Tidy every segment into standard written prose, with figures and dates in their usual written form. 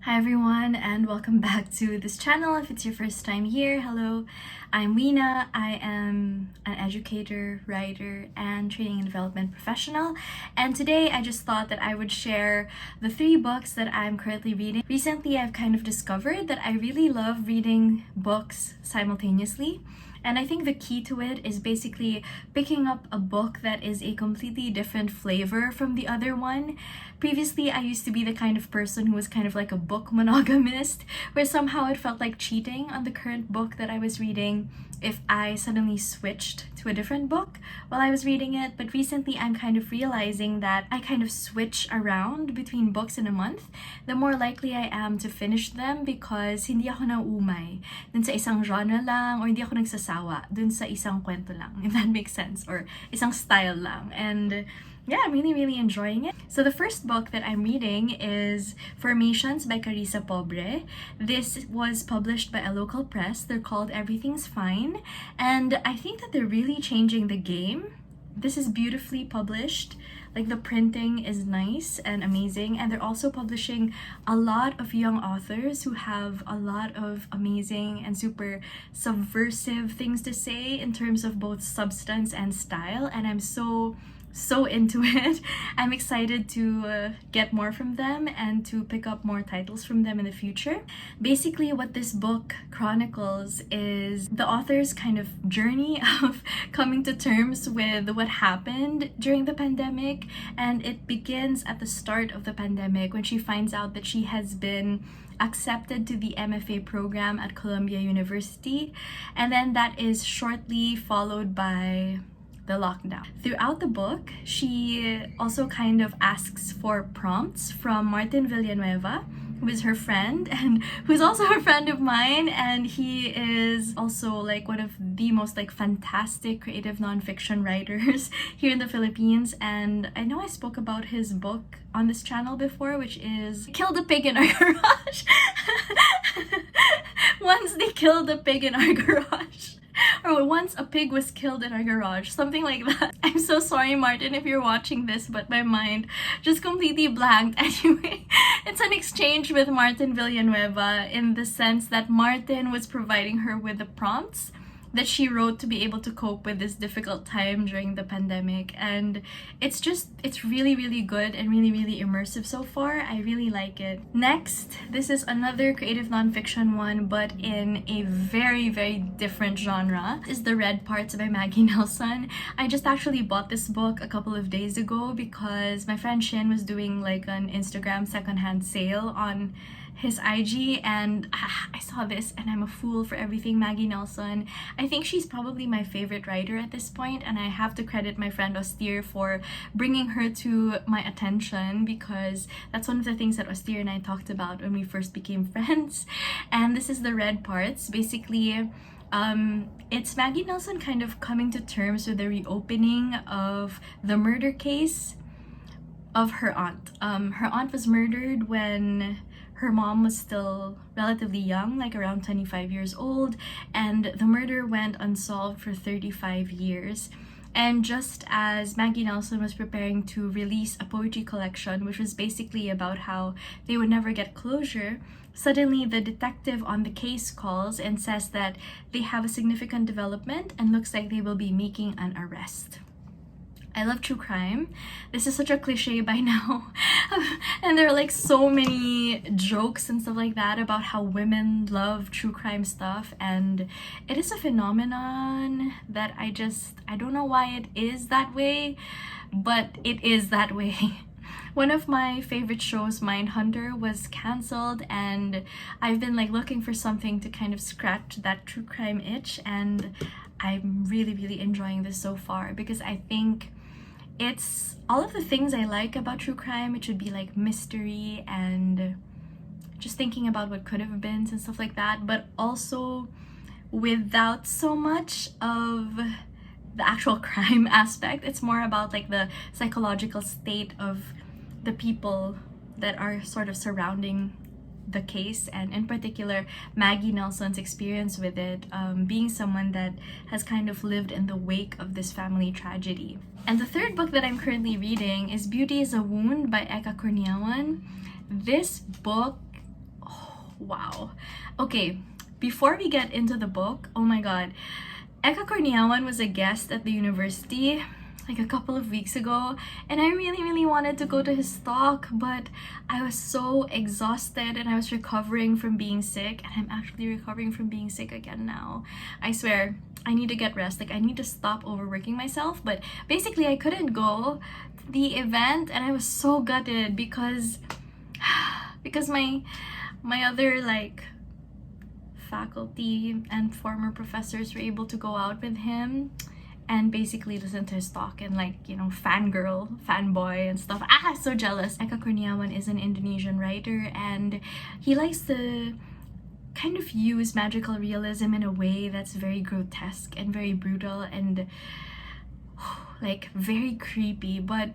Hi everyone, and welcome back to this channel. If it's your first time here, hello, I'm Weena. I am an educator, writer, and training and development professional. And today I just thought that I would share the 3 books that I'm currently reading. Recently, I've kind of discovered that I really love reading books simultaneously. And I think the key to it is basically picking up a book that is a completely different flavor from the other one. Previously, I used to be the kind of person who was kind of like a book monogamist, where somehow it felt like cheating on the current book that I was reading if I suddenly switched to a different book while I was reading it. But recently, I'm kind of realizing that I kind of switch around between books in a month, the more likely I am to finish them because hindi ako naumay dun sa isang genre lang, or hindi ako nagsasawa dun sa isang kwento lang, if that makes sense, or isang style lang. And yeah, I'm really enjoying it. So the first book that I'm reading is Formations by Carissa Pobre. This was published by a local press. They're called Everything's Fine. And I think that they're really changing the game. This is beautifully published. Like, the printing is nice and amazing. And they're also publishing a lot of young authors who have a lot of amazing and super subversive things to say in terms of both substance and style. And I'm so into it. I'm excited to get more from them and to pick up more titles from them in the future. Basically, what this book chronicles is the author's kind of journey of coming to terms with what happened during the pandemic, and it begins at the start of the pandemic when she finds out that she has been accepted to the MFA program at Columbia University, and then that is shortly followed by the lockdown. Throughout the book, she also kind of asks for prompts from Martin Villanueva, who is her friend and who's also a friend of mine, and he is also like one of the most like fantastic creative nonfiction writers here in the Philippines. And I know I spoke about his book on this channel before, which is Killed a Pig in Our Garage. Once they killed a pig in our garage. Or once a pig was killed in our garage, something like that. I'm so sorry, Martin, if you're watching this, but my mind just completely blanked. Anyway, it's an exchange with Martin Villanueva in the sense that Martin was providing her with the prompts that she wrote to be able to cope with this difficult time during the pandemic. And it's really good and really immersive so far. I really like it. Next, this is another creative nonfiction one, but in a very different genre. This is The Red Parts by Maggie Nelson. I just actually bought this book a couple of days ago because my friend Shin was doing like an Instagram secondhand sale on his IG, and I saw this and I'm a fool for everything Maggie Nelson. I think she's probably my favorite writer at this point, and I have to credit my friend Austere for bringing her to my attention, because that's one of the things that Austere and I talked about when we first became friends. And this is The Red Parts. Basically, it's Maggie Nelson kind of coming to terms with the reopening of the murder case of her aunt. Her aunt was murdered when her mom was still relatively young, like around 25 years old, and the murder went unsolved for 35 years. And just as Maggie Nelson was preparing to release a poetry collection, which was basically about how they would never get closure, suddenly the detective on the case calls and says that they have a significant development and looks like they will be making an arrest. I love true crime. This is such a cliche by now. And there are like so many jokes and stuff like that about how women love true crime stuff. And it is a phenomenon that I don't know why it is that way, but it is that way. One of my favorite shows, Mindhunter, was cancelled, and I've been like looking for something to kind of scratch that true crime itch, and I'm really enjoying this so far because I think it's all of the things I like about true crime. It should be like mystery and just thinking about what could have been and stuff like that, but also without so much of the actual crime aspect. It's more about like the psychological state of the people that are sort of surrounding the case, and in particular Maggie Nelson's experience with it, being someone that has kind of lived in the wake of this family tragedy. And the third book that I'm currently reading is Beauty is a Wound by Kurniawan. This book wow. Okay, before we get into the book, oh my god, Kurniawan was a guest at the university like a couple of weeks ago, and I really wanted to go to his talk, but I was so exhausted and I was recovering from being sick, and I'm actually recovering from being sick again now. I swear, I need to get rest. Like, I need to stop overworking myself. But basically, I couldn't go to the event, and I was so gutted because my other like faculty and former professors were able to go out with him and basically listen to his talk and, like, you know, fanboy and stuff. So jealous. Kurniawan is an Indonesian writer, and he likes to kind of use magical realism in a way that's very grotesque and very brutal and like very creepy, but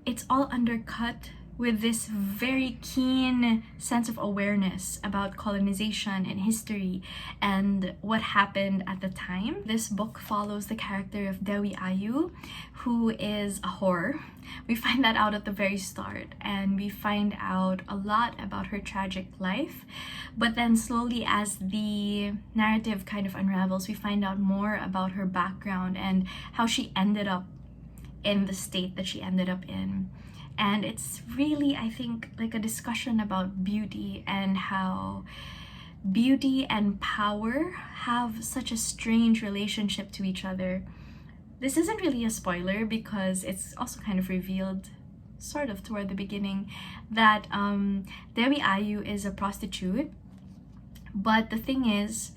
it's all undercut with this very keen sense of awareness about colonization and history and what happened at the time. This book follows the character of Dewi Ayu, who is a whore. We find that out at the very start, and we find out a lot about her tragic life. But then slowly, as the narrative kind of unravels, we find out more about her background and how she ended up in the state that she ended up in. And it's really, I think, like a discussion about beauty and how beauty and power have such a strange relationship to each other. This isn't really a spoiler because it's also kind of revealed sort of toward the beginning that Dewi Ayu is a prostitute, but the thing is,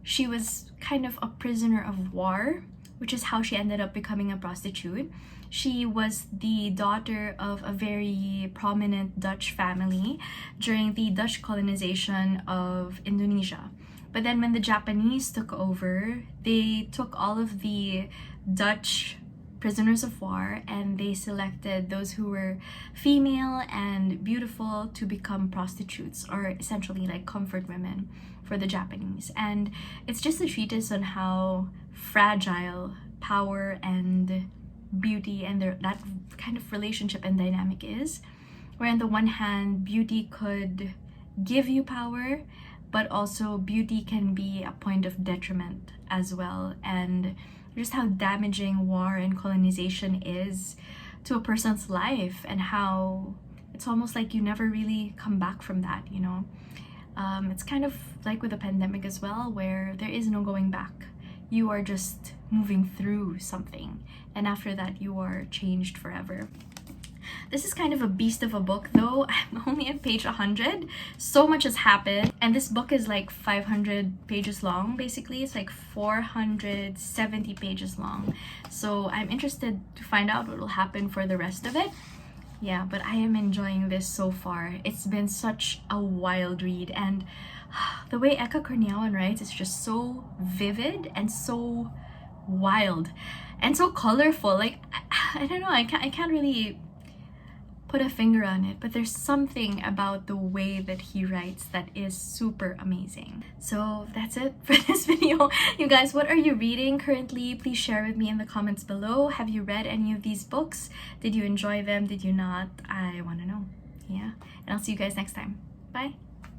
she was kind of a prisoner of war, which is how she ended up becoming a prostitute. She was the daughter of a very prominent Dutch family during the Dutch colonization of Indonesia. But then when the Japanese took over, they took all of the Dutch prisoners of war and they selected those who were female and beautiful to become prostitutes, or essentially like comfort women for the Japanese. And it's just a treatise on how fragile power and beauty and that kind of relationship and dynamic is, where on the one hand beauty could give you power, but also beauty can be a point of detriment as well, and just how damaging war and colonization is to a person's life, and how it's almost like you never really come back from that, you know. It's kind of like with the pandemic as well, where there is no going back. You are just moving through something, and after that you are changed forever. This is kind of a beast of a book though. I'm only at page 100. So much has happened, and this book is like 500 pages long. Basically, it's like 470 pages long. So I'm interested to find out what will happen for the rest of it. Yeah, but I am enjoying this so far. It's been such a wild read, and the way Kurniawan writes is just so vivid and so wild and so colorful. Like, I don't know, I can't really put a finger on it, but there's something about the way that he writes that is super amazing. So that's it for this video. You guys, what are you reading currently? Please share with me in the comments below. Have you read any of these books? Did you enjoy them? Did you not? I want to know. Yeah, and I'll see you guys next time. Bye.